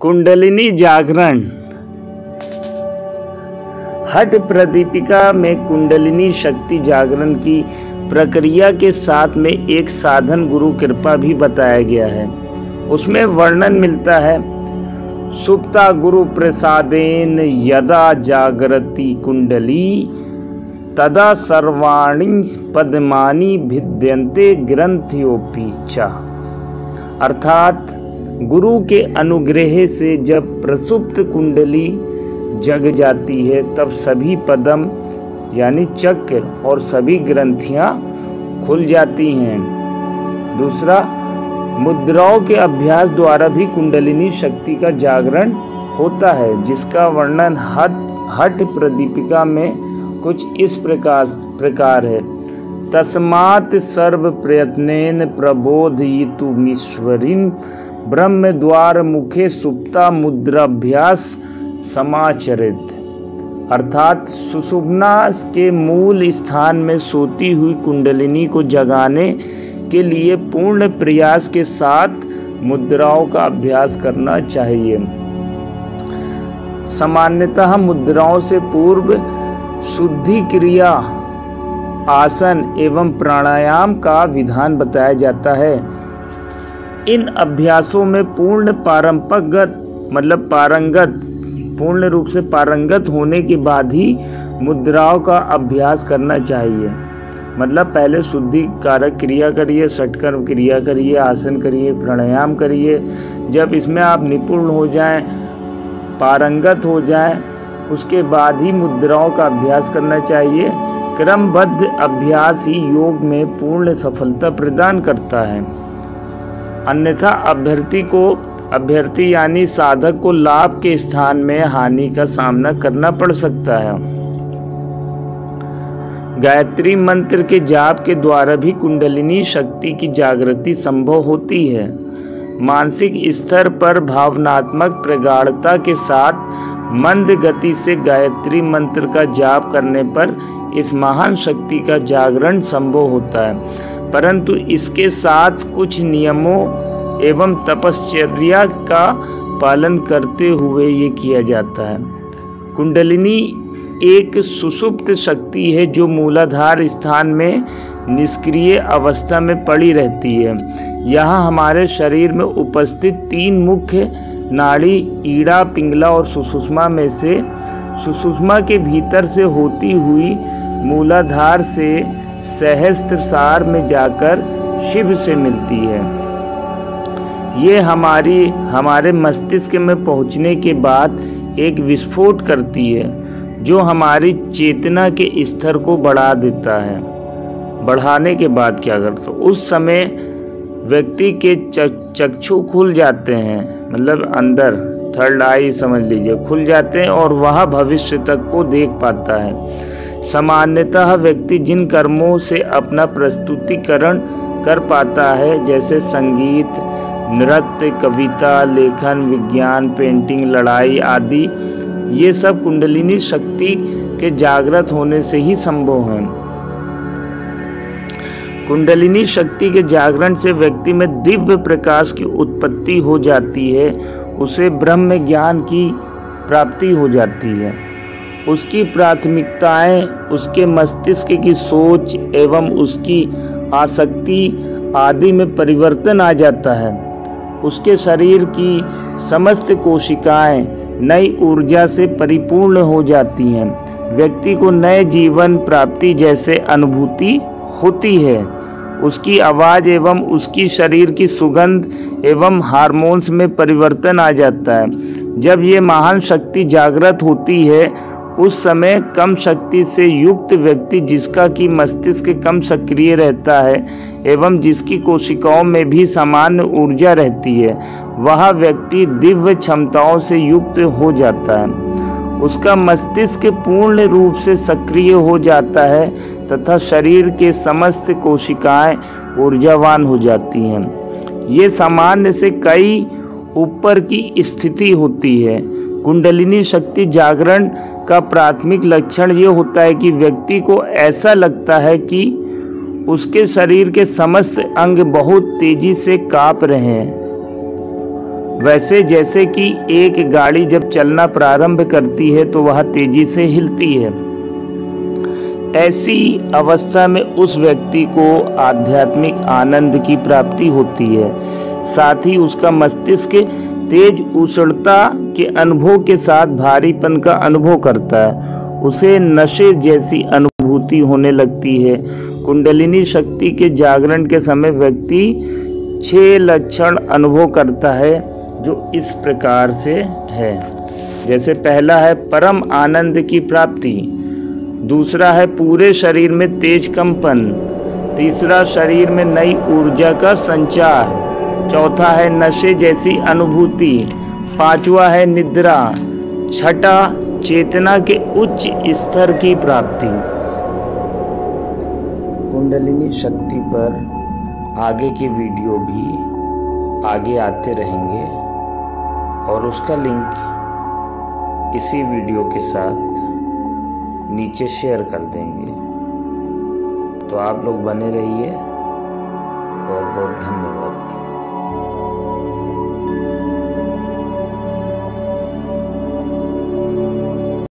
कुंडलिनी जागरण। हठ प्रदीपिका में कुंडलिनी शक्ति जागरण की प्रक्रिया के साथ में एक साधन गुरु कृपा भी बताया गया है। उसमें वर्णन मिलता है, सुप्ता गुरु प्रसादेन यदा जागरति कुंडली तदा सर्वाणि पद्मानि भिद्यन्ते ग्रंथियोपि च। अर्थात गुरु के अनुग्रह से जब प्रसुप्त कुंडली जग जाती है तब सभी पद्म यानी चक्र और सभी ग्रंथियां खुल जाती हैं। दूसरा, मुद्राओं के अभ्यास द्वारा भी कुंडलिनी शक्ति का जागरण होता है, जिसका वर्णन हठ प्रदीपिका में कुछ इस प्रकार है। तस्मात् सर्व प्रयत्नेन प्रबोधयितुमीश्वरीं ब्रह्म द्वार मुखे सुप्ता मुद्राभ्यास समाचरित। अर्थात सुषुम्ना के मूल स्थान में सोती हुई कुंडलिनी को जगाने के लिए पूर्ण प्रयास के साथ मुद्राओं का अभ्यास करना चाहिए। सामान्यतः मुद्राओं से पूर्व शुद्धि क्रिया, आसन एवं प्राणायाम का विधान बताया जाता है। इन अभ्यासों में पूर्ण रूप से पारंगत होने के बाद ही मुद्राओं का अभ्यास करना चाहिए। मतलब पहले शुद्धि कारक क्रिया करिए, षटकर्म क्रिया करिए, आसन करिए, प्राणायाम करिए। जब इसमें आप निपुण हो जाएं, पारंगत हो जाएं, उसके बाद ही मुद्राओं का अभ्यास करना चाहिए। क्रमबद्ध अभ्यास ही योग में पूर्ण सफलता प्रदान करता है। अन्यथा अभ्यर्थी यानी साधक को लाभ के स्थान में हानि का सामना करना पड़ सकता है। गायत्री मंत्र के जाप के द्वारा भी कुंडलिनी शक्ति की जागृति संभव होती है। मानसिक स्तर पर भावनात्मक प्रगाढ़ता के साथ मंद गति से गायत्री मंत्र का जाप करने पर इस महान शक्ति का जागरण संभव होता है, परंतु इसके साथ कुछ नियमों एवं तपश्चर्या का पालन करते हुए ये किया जाता है। कुंडलिनी एक सुषुप्त शक्ति है जो मूलाधार स्थान में निष्क्रिय अवस्था में पड़ी रहती है। यहाँ हमारे शरीर में उपस्थित तीन मुख्य नाड़ी ईड़ा, पिंगला और सुषुम्ना में से सुषुम्ना के भीतर से होती हुई मूलाधार से सहस्त्रसार में जाकर शिव से मिलती है। ये हमारे मस्तिष्क में पहुंचने के बाद एक विस्फोट करती है जो हमारी चेतना के स्तर को बढ़ा देता है। बढ़ाने के बाद क्या करता है, उस समय व्यक्ति के चक्षु खुल जाते हैं, मतलब अंदर थर्ड आई समझ लीजिए खुल जाते हैं और वह भविष्य तक को देख पाता है। सामान्यतः व्यक्ति जिन कर्मों से अपना प्रस्तुतिकरण कर पाता है, जैसे संगीत, नृत्य, कविता, लेखन, विज्ञान, पेंटिंग, लड़ाई आदि, ये सब कुंडलिनी शक्ति के जागृत होने से ही संभव है। कुंडलिनी शक्ति के जागरण से व्यक्ति में दिव्य प्रकाश की उत्पत्ति हो जाती है, उसे ब्रह्म ज्ञान की प्राप्ति हो जाती है। उसकी प्राथमिकताएं, उसके मस्तिष्क की सोच एवं उसकी आसक्ति आदि में परिवर्तन आ जाता है। उसके शरीर की समस्त कोशिकाएं नई ऊर्जा से परिपूर्ण हो जाती हैं। व्यक्ति को नए जीवन प्राप्ति जैसे अनुभूति होती है। उसकी आवाज़ एवं उसकी शरीर की सुगंध एवं हार्मोन्स में परिवर्तन आ जाता है। जब ये महान शक्ति जागृत होती है, उस समय कम शक्ति से युक्त व्यक्ति, जिसका कि मस्तिष्क कम सक्रिय रहता है एवं जिसकी कोशिकाओं में भी सामान्य ऊर्जा रहती है, वह व्यक्ति दिव्य क्षमताओं से युक्त हो जाता है। उसका मस्तिष्क पूर्ण रूप से सक्रिय हो जाता है तथा शरीर के समस्त कोशिकाएं ऊर्जावान हो जाती हैं। ये सामान्य से कई ऊपर की स्थिति होती है। कुंडलिनी शक्ति जागरण का प्राथमिक लक्षण ये होता है कि व्यक्ति को ऐसा लगता है कि उसके शरीर के समस्त अंग बहुत तेजी से कांप रहे हैं। वैसे जैसे कि एक गाड़ी जब चलना प्रारंभ करती है तो वह तेजी से हिलती है। ऐसी अवस्था में उस व्यक्ति को आध्यात्मिक आनंद की प्राप्ति होती है। साथ ही उसका मस्तिष्क तेज उछलता के अनुभव के साथ भारीपन का अनुभव करता है। उसे नशे जैसी अनुभूति होने लगती है। कुंडलिनी शक्ति के जागरण के समय व्यक्ति 6 लक्षण अनुभव करता है जो इस प्रकार से है। जैसे पहला है परम आनंद की प्राप्ति, दूसरा है पूरे शरीर में तेज कंपन, तीसरा शरीर में नई ऊर्जा का संचार, चौथा है नशे जैसी अनुभूति, पांचवा है निद्रा, छठा चेतना के उच्च स्तर की प्राप्ति। कुंडलिनी शक्ति पर आगे के वीडियो भी आगे आते रहेंगे और उसका लिंक इसी वीडियो के साथ नीचे शेयर कर देंगे। तो आप लोग बने रहिए। बहुत बहुत धन्यवाद।